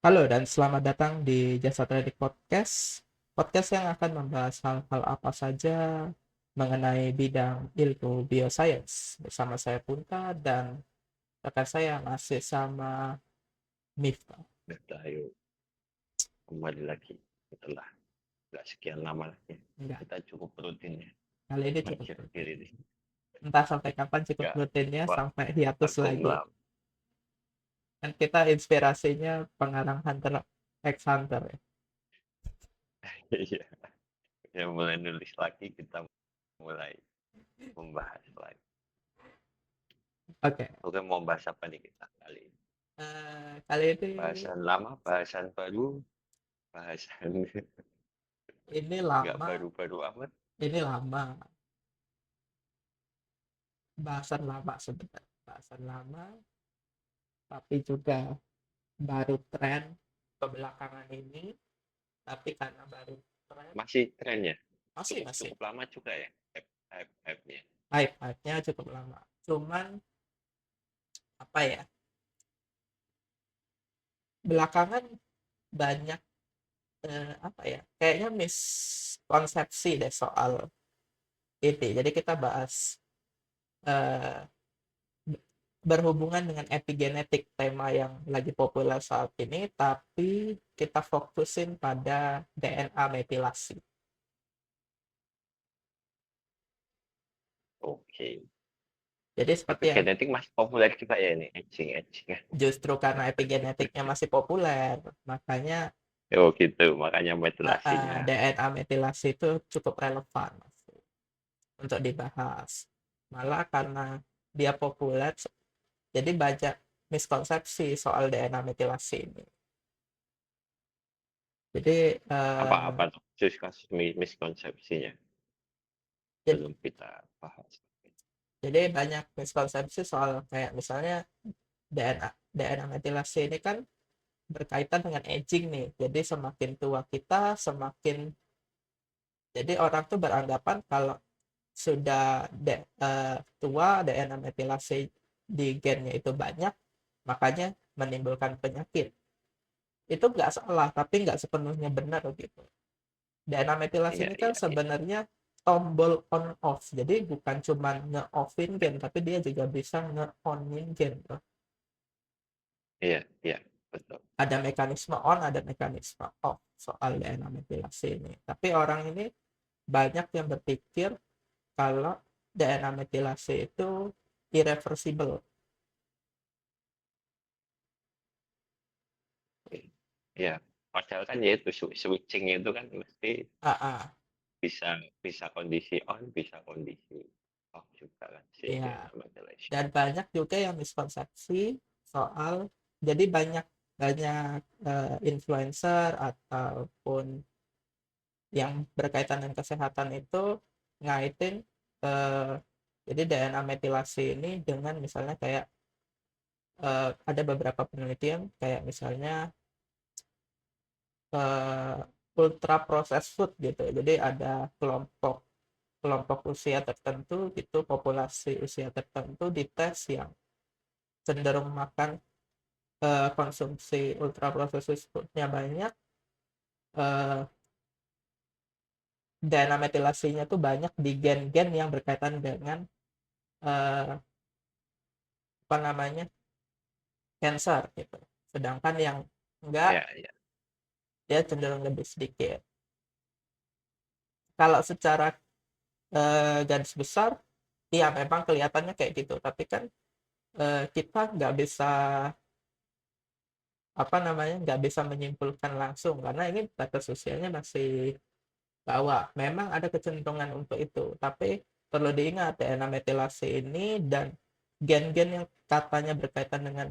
Halo dan selamat datang di Jasa Trading Podcast. Podcast yang akan membahas hal-hal apa saja mengenai bidang ilmu bioscience. Bersama saya Punta dan rekan saya masih sama Miftah. Kita ayo kembali lagi setelah nggak sekian lama lagi. Enggak, Kita cukup rutin ya kali ini cukup akhir-akhir rutin. ini. Entah sampai kapan cukup Nggak rutinnya, wah, sampai hiatus vakum lagi. lah. Dan kita inspirasinya pengarang Hunter x Hunter ya. Iya, ya mulai nulis lagi, kita mulai membahas lagi. Oke, Oke, mau bahas apa nih kita kali ini? kali ini Bahasan lama, bahasan baru, bahasan ini nggak lama, baru-baru amat. ini lama, bahasan lama sebenarnya. Bahasan lama tapi juga baru tren kebelakangan ini, tapi karena baru tren Masih trennya, masih cukup masih cukup lama juga ya, hype-nya. hype-nya cukup lama, cuman apa ya, belakangan banyak apa ya, kayaknya miskonsepsi deh soal ini, jadi kita bahas eh, berhubungan dengan epigenetik, tema yang lagi populer saat ini, tapi kita fokusin pada DNA metilasi. Oke, Jadi seperti tapi yang genetik masih populer juga ya ini, edging ya. justru karena epigenetiknya masih populer, makanya Oh gitu, makanya metilasinya. DNA metilasi itu cukup relevan untuk dibahas. Malah karena dia populer, jadi banyak miskonsepsi soal DNA metilasi ini. Jadi Apa-apa tuh kasus miskonsepsinya jadi, belum kita bahas. jadi banyak miskonsepsi soal kayak misalnya DNA metilasi ini kan berkaitan dengan aging nih. Jadi semakin tua kita, semakin jadi orang tuh beranggapan kalau sudah tua, DNA metilasi di gennya itu banyak, makanya menimbulkan penyakit. Itu nggak salah, tapi nggak sepenuhnya benar gitu. DNA metilasi Iya, ini kan iya, iya. sebenarnya tombol on off, jadi bukan cuma nge-offin gen, tapi dia juga bisa nge-onin gen tuh. Iya, iya, betul. Ada mekanisme on, ada mekanisme off soal DNA metilasi ini. Tapi orang ini banyak yang berpikir kalau DNA metilasi itu irreversible. Iya. Padahal kan ya itu switching itu kan mesti Ah, ah, bisa bisa kondisi on, bisa kondisi off juga kan si ya. DNA methylation. Dan banyak juga yang miskonsepsi soal, jadi banyak banyak influencer ataupun yang berkaitan dengan kesehatan itu ngaitin eh, jadi DNA metilasi ini dengan misalnya kayak ada beberapa penelitian kayak misalnya eh, ultra processed food gitu. Jadi ada kelompok kelompok usia tertentu gitu, populasi usia tertentu dites yang cenderung makan konsumsi ultra processed foodnya banyak, eh, DNA metilasinya tuh banyak di gen-gen yang berkaitan dengan eh, apa namanya, cancer gitu. Sedangkan yang enggak, Iya, iya. dia cenderung lebih sedikit. Kalau secara garis besar, iya memang kelihatannya kayak gitu. Tapi kan kita nggak bisa apa namanya, nggak bisa menyimpulkan langsung karena ini batas usianya masih bawah. Memang ada kecenderungan untuk itu, tapi perlu diingat DNA metilasi ini dan gen-gen yang katanya berkaitan dengan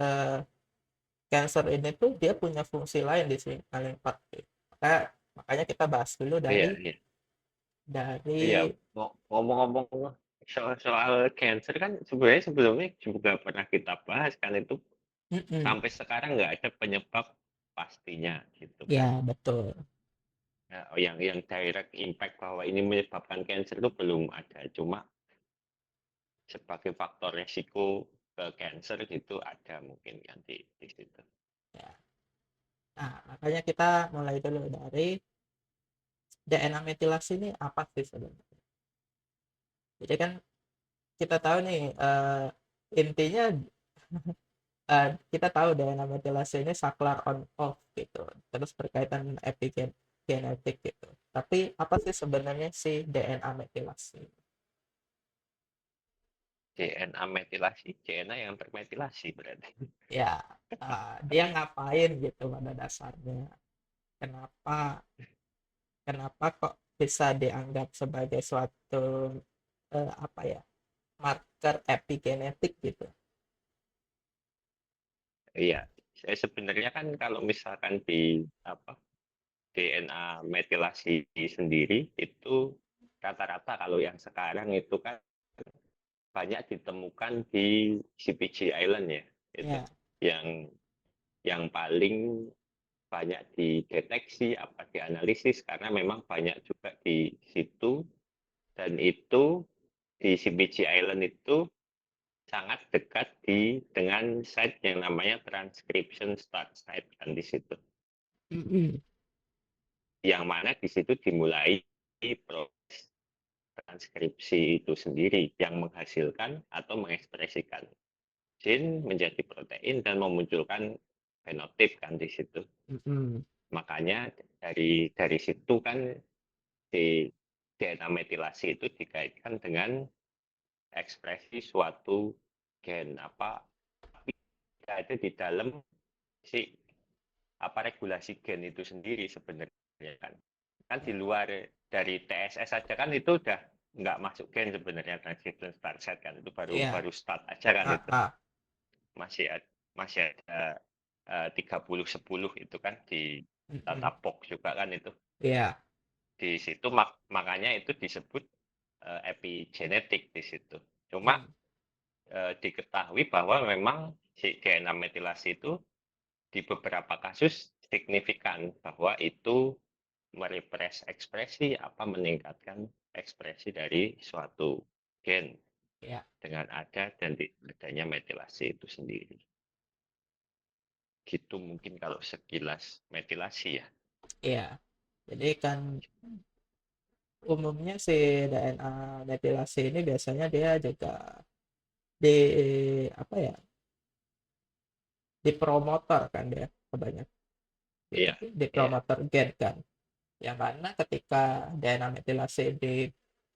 eh, cancer ini tuh dia punya fungsi lain di sini paling penting. Makanya kita bahas dulu Iya, dari iya. Iya, dari ngomong-ngomong soal soal cancer kan sebenarnya sebelumnya juga pernah kita bahas kan itu Mm-mm. sampai sekarang nggak ada penyebab pastinya gitu kan. Ya betul. Ya, yang direct impact bahwa ini menyebabkan cancer itu belum ada. Cuma sebagai faktor resiko ke cancer itu ada mungkin kan di situ. Ya. Nah, makanya kita mulai dulu dari DNA metilasi ini apa sih sebenarnya. Jadi kan kita tahu nih, intinya kita tahu DNA metilasi ini saklar on off gitu, terus berkaitan dengan epigenetik gitu. Tapi apa sih sebenarnya si DNA metilasi? DNA metilasi, DNA yang termetilasi berarti. Ya, dia ngapain gitu pada dasarnya? Kenapa kenapa kok bisa dianggap sebagai suatu apa ya, marker epigenetik gitu? Iya, saya sebenarnya kan kalau misalkan di apa DNA metilasi sendiri itu rata-rata kalau yang sekarang itu kan banyak ditemukan di CPG Island ya, itu Ya, yang paling banyak dideteksi apa dianalisis karena memang banyak juga di situ dan itu di CPG Island itu sangat dekat dengan site yang namanya transcription start site kan di situ. mm-mm. Yang mana di situ dimulai proses transkripsi itu sendiri yang menghasilkan atau mengekspresikan gen menjadi protein dan memunculkan fenotip kan di situ. Mm-mm. Makanya dari situ kan di DNA metilasi itu dikaitkan dengan ekspresi suatu gen apa ada di dalam si apa regulasi gen itu sendiri sebenarnya kan. Kan di Ya, luar dari TSS saja kan itu udah nggak masuk gen sebenarnya transcription start set kan itu baru ya, baru start aja kan ah, itu ah, masih ada 30-10 itu kan di data mm-mm. box juga kan itu Ya, di situ makanya itu disebut epigenetik di situ. Cuma mm, diketahui bahwa memang si DNA metilasi itu di beberapa kasus signifikan bahwa itu merepres ekspresi apa meningkatkan ekspresi dari suatu gen ya, dengan ada dan adanya metilasi itu sendiri. Gitu mungkin kalau sekilas metilasi ya. ya. Jadi kan umumnya si DNA metilasi ini biasanya dia juga di apa ya, di promotor kan dia kebanyakan gitu, Iya, di iya, promotor gen kan, yang mana ketika DNA metilasi di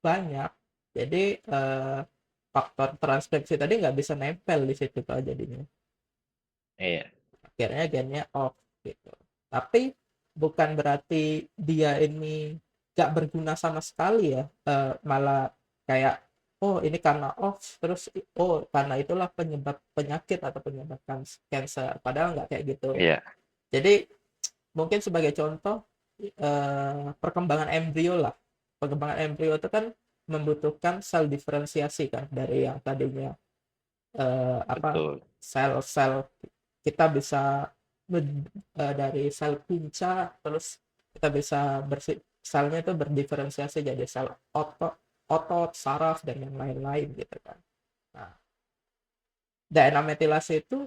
banyak, jadi faktor transkripsi tadi nggak bisa nempel di situ tuh jadinya, iya, akhirnya gennya off gitu. Tapi bukan berarti dia ini nggak berguna sama sekali ya, malah kayak oh ini karena off terus oh karena itulah penyebab penyakit atau penyebab cancer, padahal nggak kayak gitu. iya, Jadi mungkin sebagai contoh, perkembangan embrio lah, perkembangan embrio itu kan membutuhkan sel diferensiasi kan dari yang tadinya apa, betul. sel-sel kita bisa dari sel punca terus kita bisa selnya itu berdiferensiasi jadi sel otot saraf dan yang lain-lain gitu kan. Nah, DNA metilasi itu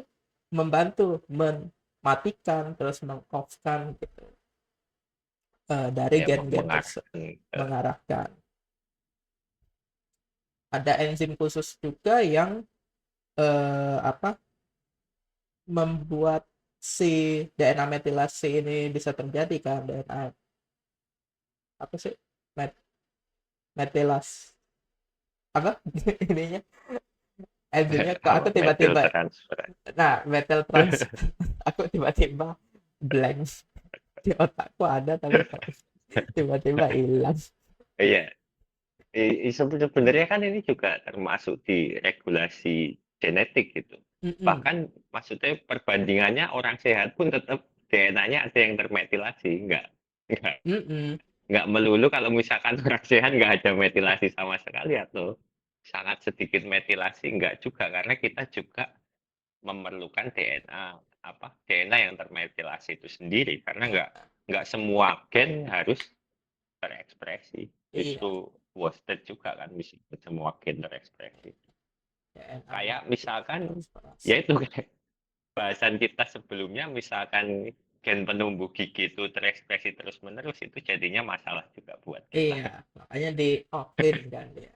membantu mematikan terus mengoffkan gitu, dari Ya gen-gen tersebut, mengarahkan ke mengarahkan. Ada enzim khusus juga yang apa, membuat si DNA metilasi ini bisa terjadi kan, DNA apa sih, met metilas apa ininya, enzimnya kok aku metil tiba-tiba, transfer. nah metil trans aku tiba-tiba blank di otakku ada tapi kok tiba-tiba hilang. Iya, sebenarnya kan ini juga termasuk di regulasi genetik gitu. Mm-mm. Bahkan maksudnya perbandingannya orang sehat pun tetap DNA-nya ada yang termetilasi, nggak Mm-mm. nggak melulu kalau misalkan orang sehat nggak ada metilasi sama sekali atau sangat sedikit metilasi nggak juga karena kita juga memerlukan DNA apa DNA yang termetilasi itu sendiri karena Ya, nggak semua gen harus terekspresi. iya, Justru wasted juga kan meskipun semua gen terekspresi. DNA-nya Kayak misalkan transferasi. ya itu kayak bahasan kita sebelumnya misalkan gen penumbuh gigi itu terekspresi terus-menerus, itu jadinya masalah juga buat kita. Iya, makanya di offin kan dia.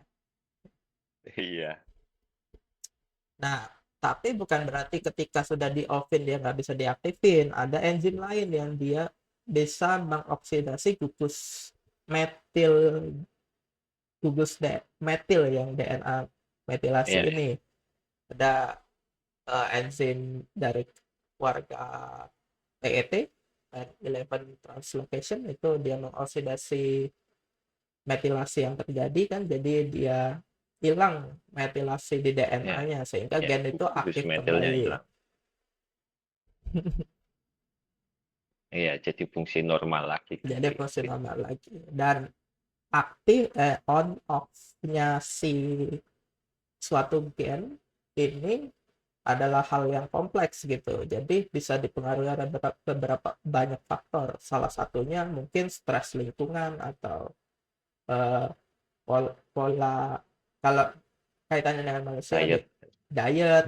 Iya, Nah, tapi bukan berarti ketika sudah di offin dia nggak bisa diaktifin. Ada enzim lain yang dia bisa mengoksidasi metil metil yang DNA metilasi iya, ini. Ada enzim dari warga PET, 11 translocation, itu dia mengoksidasi metilasi yang terjadi kan, jadi dia hilang metilasi di iya, DNA-nya sehingga iya. gen itu Gugus aktif metilnya kembali. hilang. Iya, jadi fungsi normal lagi kan Jadi di fungsi situ. normal lagi. Dan aktif on off-nya si suatu gen ini adalah hal yang kompleks gitu. Jadi bisa dipengaruhi oleh beberapa banyak faktor. Salah satunya mungkin stres lingkungan atau eh, pola, kalau kaitannya dengan manusia, Diet, diet,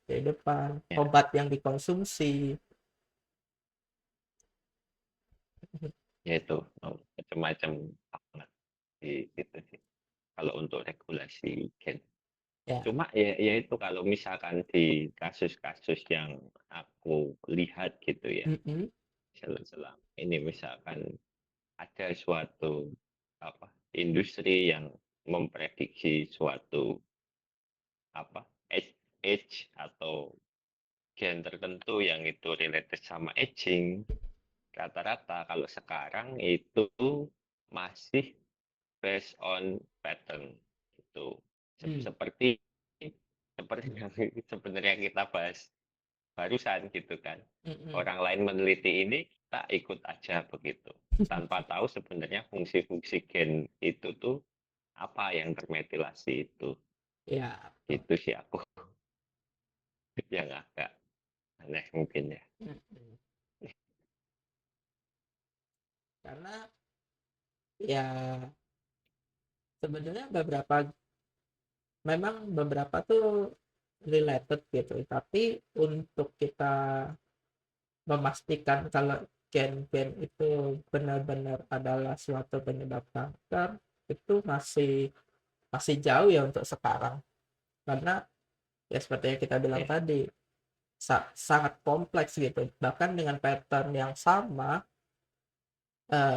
kehidupan, ya, obat yang dikonsumsi. ya itu macam-macam banget di situ sih. Kalau untuk regulasi gen. Ya. Cuma ya itu kalau misalkan di kasus-kasus yang aku lihat gitu ya, Mm-mm. selama ini misalkan ada suatu apa industri yang memprediksi suatu apa age atau gen tertentu yang itu related sama aging, rata-rata kalau sekarang itu masih based on pattern gitu. Hmm. Seperti seperti yang sebenarnya kita bahas barusan gitu kan. Mm-mm. Orang lain meneliti ini, tak ikut aja begitu. Tanpa tahu sebenarnya fungsi-fungsi gen itu tuh apa yang termetilasi itu. Ya, betul. Itu sih aku yang agak aneh mungkin ya. Mm-mm. Karena ya sebenarnya memang beberapa tuh related gitu, tapi untuk kita memastikan kalau gen-gen itu benar-benar adalah suatu penyebab kanker itu masih masih jauh ya untuk sekarang, karena ya seperti yang kita bilang Ya, tadi, sangat kompleks gitu, bahkan dengan pattern yang sama,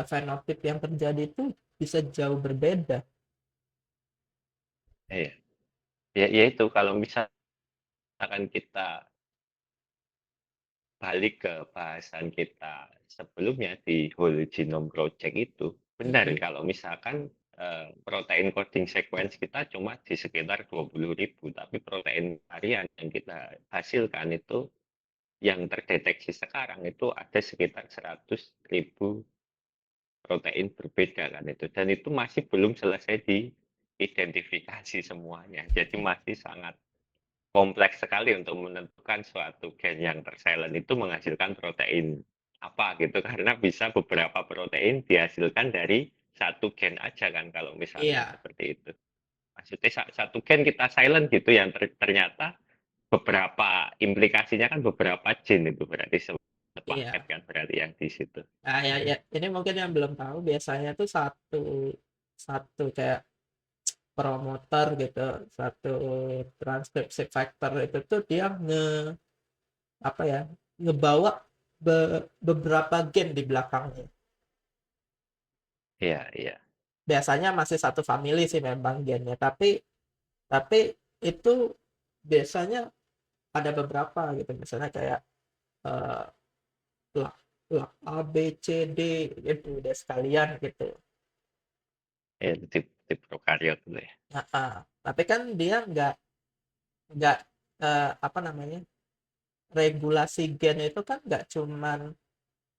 fenotip yang terjadi itu bisa jauh berbeda. ya, ya itu kalau misalkan kita balik ke bahasan kita sebelumnya di whole genome project itu, benar Mm-mm. kalau misalkan protein coding sequence kita cuma di sekitar 20.000, tapi protein harian yang kita hasilkan itu yang terdeteksi sekarang itu ada sekitar 100.000 protein berbeda kan itu, dan itu masih belum selesai diidentifikasi semuanya, jadi masih sangat kompleks sekali untuk menentukan suatu gen yang tersilent itu menghasilkan protein apa gitu, karena bisa beberapa protein dihasilkan dari satu gen aja kan kalau misalkan Iya, seperti itu. Maksudnya satu gen kita silent gitu yang ternyata beberapa implikasinya kan beberapa gen itu berarti sepaket iya. kan berarti yang di situ. Nah, ya, ini mungkin yang belum tahu, biasanya tuh satu satu kayak promoter gitu, satu transkripsi factor itu tuh dia apa ya, ngebawa beberapa gen di belakangnya. Iya, iya, Biasanya masih satu family sih memang gennya, tapi itu biasanya ada beberapa gitu, misalnya kayak eh, lak, A B C D gitu udah sekalian gitu. iya di prokariot itu ya. Nah, tapi kan dia nggak apa namanya, regulasi gen itu kan nggak cuman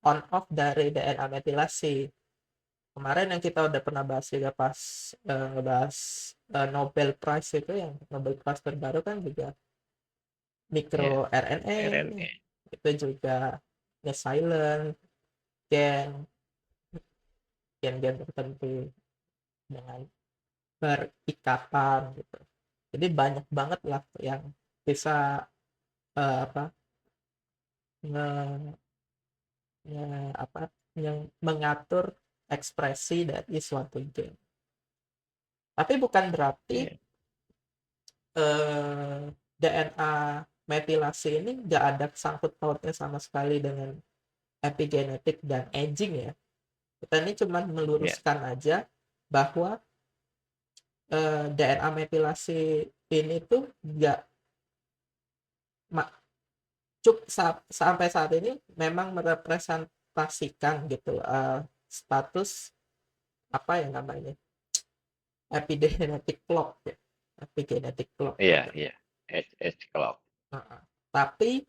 on off dari DNA metilasi. Kemarin yang kita udah pernah bahas juga pas ngebahas Nobel Prize, itu yang Nobel Prize terbaru kan juga mikro Iya, RNA, RNA. itu juga nge-silent gen gen-gen tertentu dengan berikatan gitu. Jadi banyak banget lah yang bisa apa apa yang mengatur ekspresi dari suatu game. Tapi bukan berarti Iya, DNA metilasi ini nggak ada sangkut pautnya sama sekali dengan epigenetik dan aging ya. Kita ini cuma iya, meluruskan aja bahwa DNA metilasi ini tuh nggak sampai saat ini memang merepresentasikan gitu status apa ya namanya epigenetic clock ya, epigenetic clock iya, gitu. iya. Edge clock. Tapi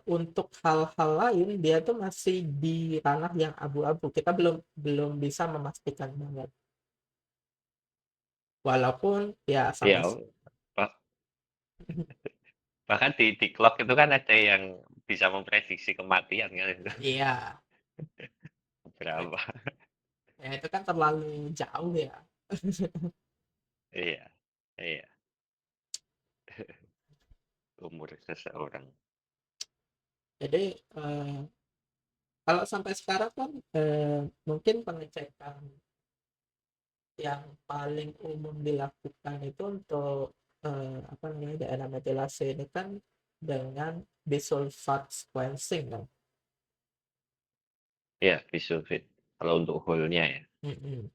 untuk hal-hal lain dia tuh masih di ranah yang abu-abu. Kita belum belum bisa memastikan banget. Walaupun ya sampai Iya, Pak. Bahkan di clock itu kan ada yang bisa memprediksi kematian kan itu. iya Berapa? ya itu kan terlalu jauh ya. Iya, iya. Umur seseorang. Jadi kalau sampai sekarang kan mungkin pengecekan yang paling umum dilakukan itu untuk apa namanya DNA metilase ini kan dengan bisulfat sequencing kan. Iya, bisulfit. Kalau untuk whole-nya ya, Mm-mm.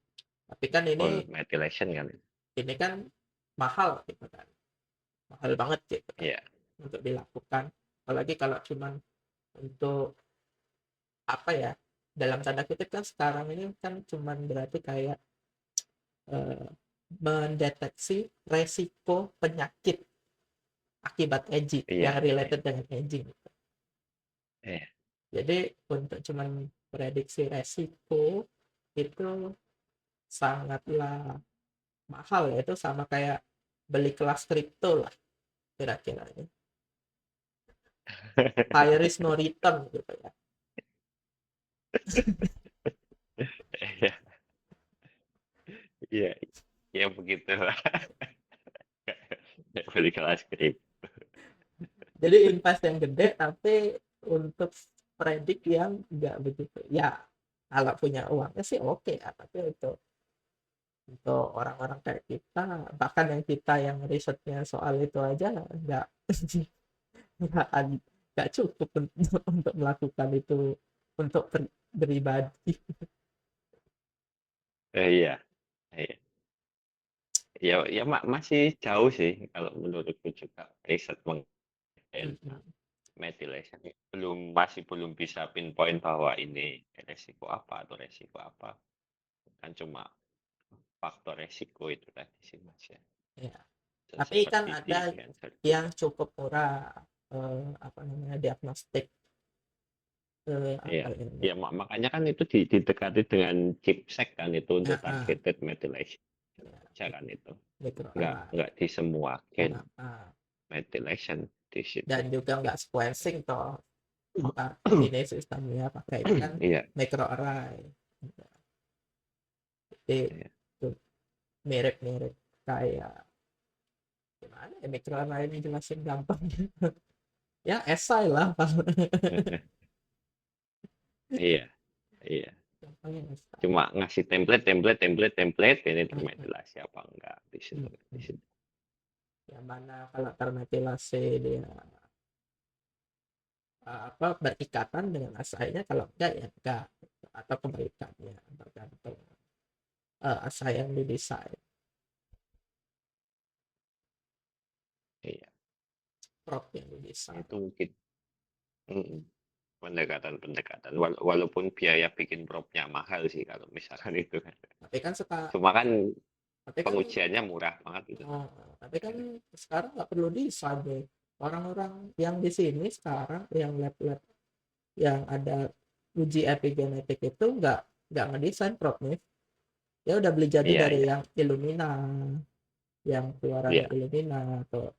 Tapi kan whole methylation kan. ini kan mahal gitu kan, mahal banget gitu kan Iya. untuk dilakukan. Apalagi kalau cuman untuk apa ya dalam tanda kutip kan sekarang ini kan cuman berarti kayak eh, mendeteksi resiko penyakit akibat aging yang Iya, iya. related dengan aging. Iya. Jadi untuk cuman prediksi resiko itu sangatlah mahal ya, itu sama kayak beli kelas kripto lah kira-kira ini. High risk no return gitu ya. Iya, iya, iya begitu lah. Beli kelas skrip. Jadi invest yang gede tapi untuk predik yang nggak begitu. Ya kalau punya uangnya sih oke ya, tapi untuk orang-orang kayak kita, bahkan yang kita yang risetnya soal itu aja nggak nggak, nggak cukup untuk melakukan itu untuk beribadi. Iya, iya. Ya, ya masih jauh sih kalau menurutku juga riset mengenai methylation masih belum bisa pinpoint bahwa ini resiko apa atau resiko apa. Kan cuma faktor resiko itu tadi sih Mas ya. Ya. Tapi kan Seperti di ada cancer yang juga. cukup murah apa namanya diagnostik apa Iya. ini. Ya makanya kan itu didekati dengan chipset kan itu untuk Heeh, targeted methylation ya, aja kan itu. mikroarray. Nggak di semua gen Heeh. methylation di situ. Dan juga nggak sequencing toh. Ini sistemnya pakai kan Iya, microarray. Jadi iya. itu mirip-mirip kayak gimana ya microarray ini jelasin gampang. Ya esai lah. Iya, iya. Gampangnya esai. Cuma ngasih template ini termetilasi apa enggak di situ, di situ. Yang mana kalau termetilasi dia apa berikatan dengan asainya, kalau enggak ya enggak, atau kebalikannya tergantung asai yang didesain, Iya, prop yang didesain. itu mungkin mm, pendekatan-pendekatan. Walaupun biaya bikin propnya mahal sih kalau misalkan itu kan. Tapi kan sekarang Cuma kan tapi kan pengujiannya murah banget gitu. oh, tapi kan sekarang nggak perlu desain deh. Orang-orang yang di sini sekarang yang lab-lab yang ada uji epigenetik itu nggak ngedesain prop nih. Ya udah beli jadi Iya, dari iya, yang Illumina, yang keluarannya iya. Illumina atau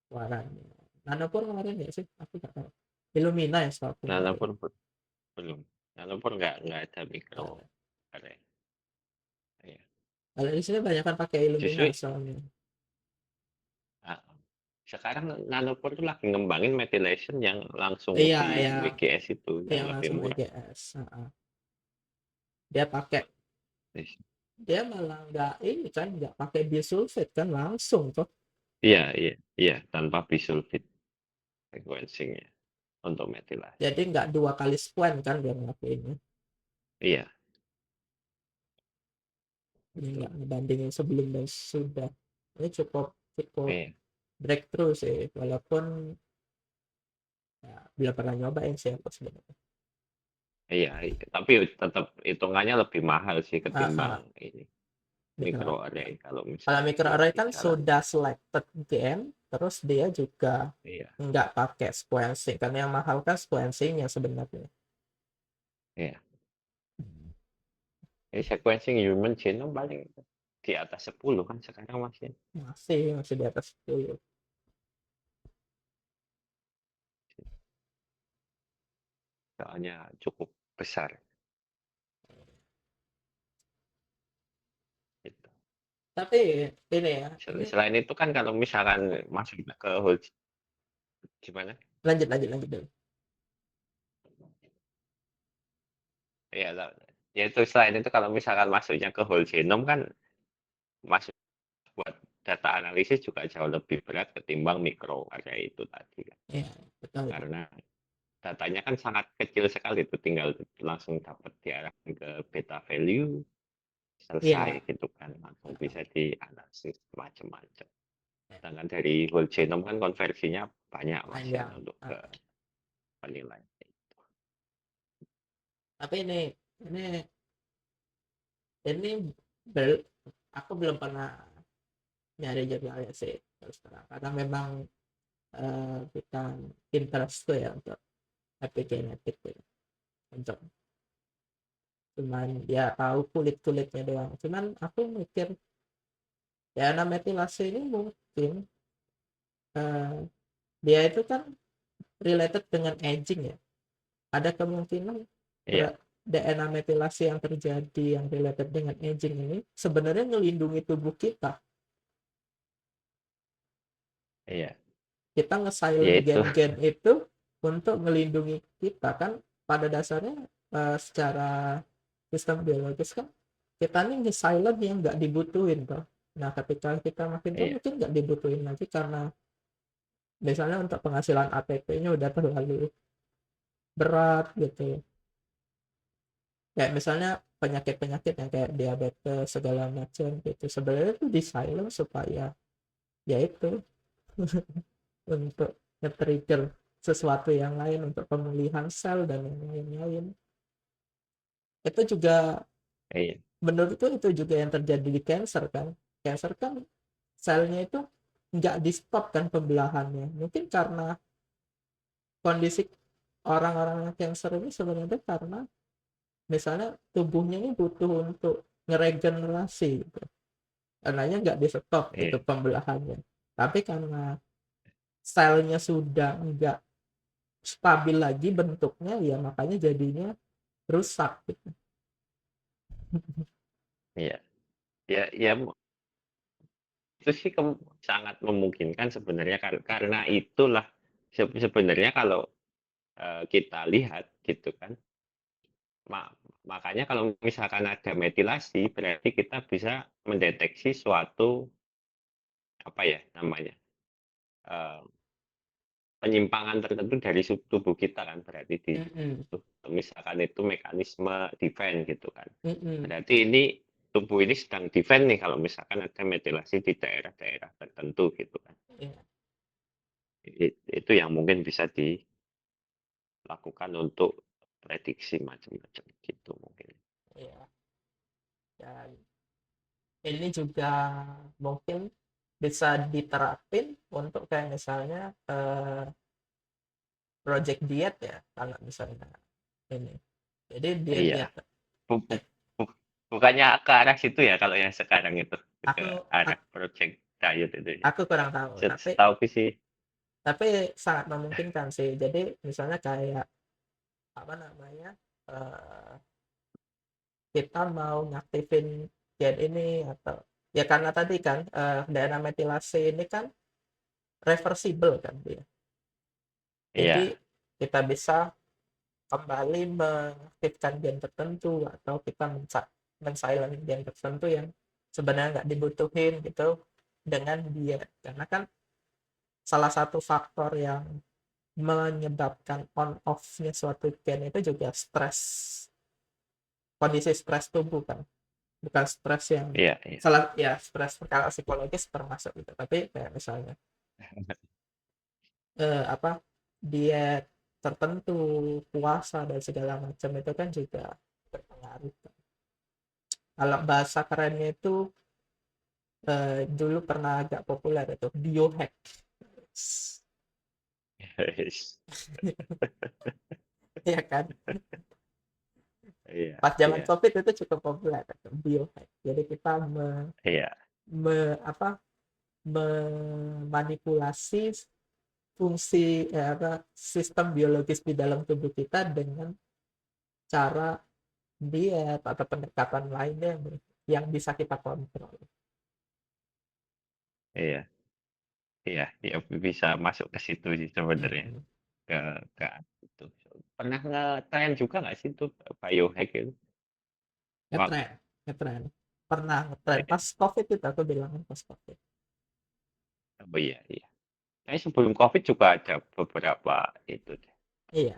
keluarannya Nanopore kemarin ya sih, aku nggak tahu. Illumina ya setahu aku Nano kemarin. pun belum. Nano pun nggak ada mikro Nah, array. Iya. kalau di sini banyak kan pakai Illumina Justru soalnya. ah, sekarang Nanopore tuh lagi ngembangin methylation yang langsung Iya, di ya, WGS itu yang yang lebih langsung murah. WGS. Dia pakai, Yes. dia malah nggak ini kan, nggak pakai bisulfit kan, langsung tuh. Iya, iya, iya, tanpa bisulfit sequencing-nya untuk metilasi. Jadi nggak 2 kali scan kan dia ngelakuinnya. Iya, Ini betul. nggak ngebandingin sebelum dan sudah. Ini cukup cukup Iya, breakthrough sih, walaupun ya, belum pernah nyobain sih aku sebenarnya. iya, iya. Tapi tetap hitungannya lebih mahal sih Ah, ketimbang ah, ini mikro. microarray kalau Kalau misalnya microarray kan dijalankan. sudah selected gen, terus dia juga Iya, nggak pakai sequencing, karena yang mahal kan sequencingnya sebenarnya. iya. Ini sequencing human genome paling di atas 10 kan sekarang masih. Masih di atas 10. Soalnya cukup besar gitu. Tapi ini ya, ini Selain itu kan kalau misalkan masuk ke whole gimana? lanjut lanjut lanjut dulu. Ya, ya itu selain itu kalau misalkan masuknya ke whole genome kan masuk buat data analisis juga jauh lebih berat ketimbang microarray itu tadi kan. Iya, betul itu. Karena datanya kan sangat kecil sekali itu tinggal langsung dapat diarahkan ke beta value selesai Iya, gitu kan langsung bisa dianalisis macam-macam. Sedangkan dari whole genome kan konversinya banyak mas ya panjang. untuk ke penilaian. Tapi ini bel- aku belum pernah nyari jurnalnya sih terus terang, karena memang bukan interestku ya untuk epigenetik gitu. Untuk cuman ya tahu kulit-kulitnya doang. Cuman aku mikir ya metilasi ini mungkin eh, dia itu kan related dengan aging ya. Ada kemungkinan Iya, DNA metilasi yang terjadi yang related dengan aging ini sebenarnya melindungi tubuh kita. iya, Kita ya nge-silent itu, gen-gen itu untuk melindungi kita kan, pada dasarnya secara sistem biologis kan kita nih nge-silent yang nggak dibutuhin toh. Nah ketika kita makin tua iya, mungkin nggak dibutuhin lagi karena misalnya untuk penghasilan ATP-nya udah terlalu berat gitu, kayak misalnya penyakit-penyakit yang kayak diabetes segala macam gitu, sebenarnya itu di silent supaya ya itu untuk nge-trigger sesuatu yang lain untuk pemulihan sel dan yang lain-lain. Itu juga iya, menurutku itu juga yang terjadi di cancer kan. Cancer kan selnya itu nggak di stop kan pembelahannya. Mungkin karena kondisi orang-orang yang cancer ini sebenarnya karena misalnya tubuhnya ini butuh untuk ngeregenerasi gitu. Karenanya nggak di stop itu iya, pembelahannya. Tapi karena selnya sudah nggak stabil lagi bentuknya ya makanya jadinya rusak gitu. iya, ya, ya itu sih sangat memungkinkan sebenarnya karena itulah sebenarnya kalau kita lihat gitu kan, makanya kalau misalkan ada metilasi berarti kita bisa mendeteksi suatu apa ya namanya eh, penyimpangan tertentu dari tubuh kita kan berarti di Mm-mm. situ. Misalkan itu mekanisme defense gitu kan. Mm-mm. Berarti ini tubuh ini sedang defense nih kalau misalkan ada metilasi di daerah-daerah tertentu gitu kan. Ya, Itu yang mungkin bisa dilakukan untuk prediksi macam-macam gitu mungkin. ya. Dan ini juga mungkin bisa diterapin untuk kayak misalnya project diet ya, kalau misalnya ini. Jadi Iya, diet-diet bu- bu- bu- bukannya ke arah situ ya kalau yang sekarang itu ke aku arah project diet itu ya. aku kurang tahu, Setahu sih, sangat memungkinkan sih. Jadi misalnya kayak apa namanya, eh, kita mau ngaktifin gen ini atau ya karena tadi kan DNA metilase ini kan reversible kan dia. Jadi Iya. kita bisa kembali mengaktifkan gen tertentu atau kita men-silent gen tertentu yang sebenarnya nggak dibutuhin gitu dengan diet. Karena kan salah satu faktor yang menyebabkan on off-nya suatu gen itu juga stres, kondisi stres tubuh kan, bukan stres yang Iya, iya. salah ya, stres kalau psikologis termasuk gitu, tapi kayak misalnya apa, diet tertentu, puasa dan segala macam itu kan juga berpengaruh. Kalau bahasa kerennya itu dulu pernah agak populer itu biohack. Ya kan, Iya, pas zaman iya, covid itu cukup populer itu biohack. Jadi kita iya, apa, memanipulasi fungsi apa, sistem biologis di dalam tubuh kita dengan cara diet atau pendekatan lainnya yang bisa kita kontrol. iya, iya, iya, bisa masuk ke situ sih sebenarnya, Mm-mm. ke ke itu. Pernah nge-tren juga nggak sih itu biohack itu? Wak Ngetren, ngetren. Pernah ngetren iya. pas COVID itu, aku bilang pas COVID. Oh iya, iya. Kayaknya sebelum Covid juga ada beberapa itu deh, Iya,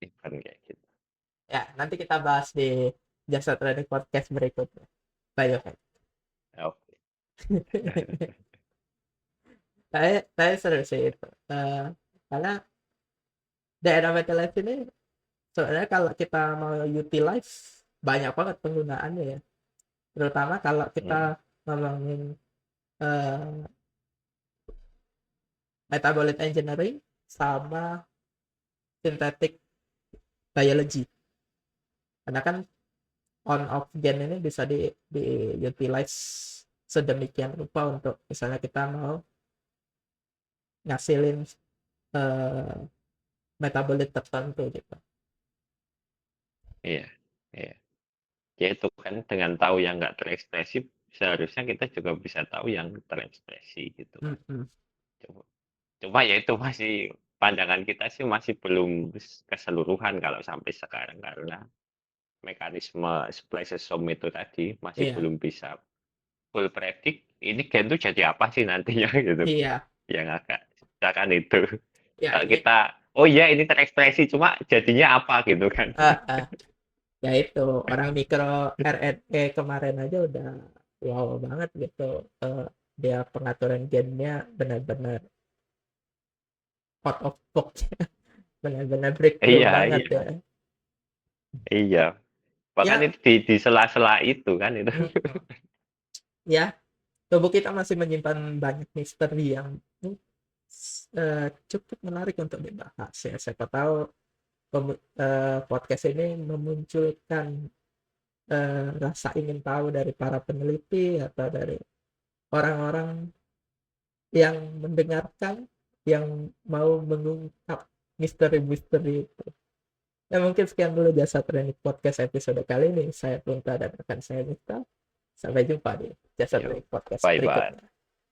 event kayak gitu. ya nanti kita bahas di jasa training podcast berikutnya. Biohack. Oke. Saya seru sih itu. Karena daerah metallurgy ini sebenarnya kalau kita mau utilize banyak banget penggunaannya ya. Terutama kalau Mhm. kita ngomongin eh, metabolic engineering sama synthetic biology. Karena kan on off gen ini bisa di utilize sedemikian rupa untuk misalnya kita mau ngasilin eh, metabolit tertentu gitu. Iya, iya. Ya itu kan dengan tahu yang nggak terekspresi, seharusnya kita juga bisa tahu yang terekspresi gitu kan. Mm-mm. Cuma cuma ya itu masih pandangan kita sih masih belum keseluruhan kalau sampai sekarang karena mekanisme spliceosome itu tadi masih Iya, belum bisa full predict ini gen tuh jadi apa sih nantinya gitu. iya, Yang agak misalkan itu. ya, Kalau kita, oh iya ini terekspresi, cuma jadinya apa gitu kan. ah, ah. Ya itu orang mikro RNA kemarin aja udah wow banget gitu. Eh, Dia pengaturan gennya benar-benar out of box, benar-benar breakthrough Iya, banget ya. iya, iya. Bahkan Ya, itu di sela-sela itu kan itu. mm, ya, tubuh kita masih menyimpan banyak misteri yang cukup menarik untuk dibahas ya. Siapa tahu podcast ini memunculkan rasa ingin tahu dari para peneliti atau dari orang-orang yang mendengarkan, yang mau mengungkap misteri-misteri itu. Ya mungkin sekian dulu jasa training podcast episode kali ini. Saya Punta dan rekan saya Miftah. Sampai jumpa di jasa training Yo, podcast bye-bye. berikutnya.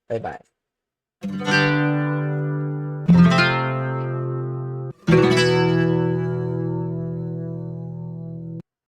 Bye bye.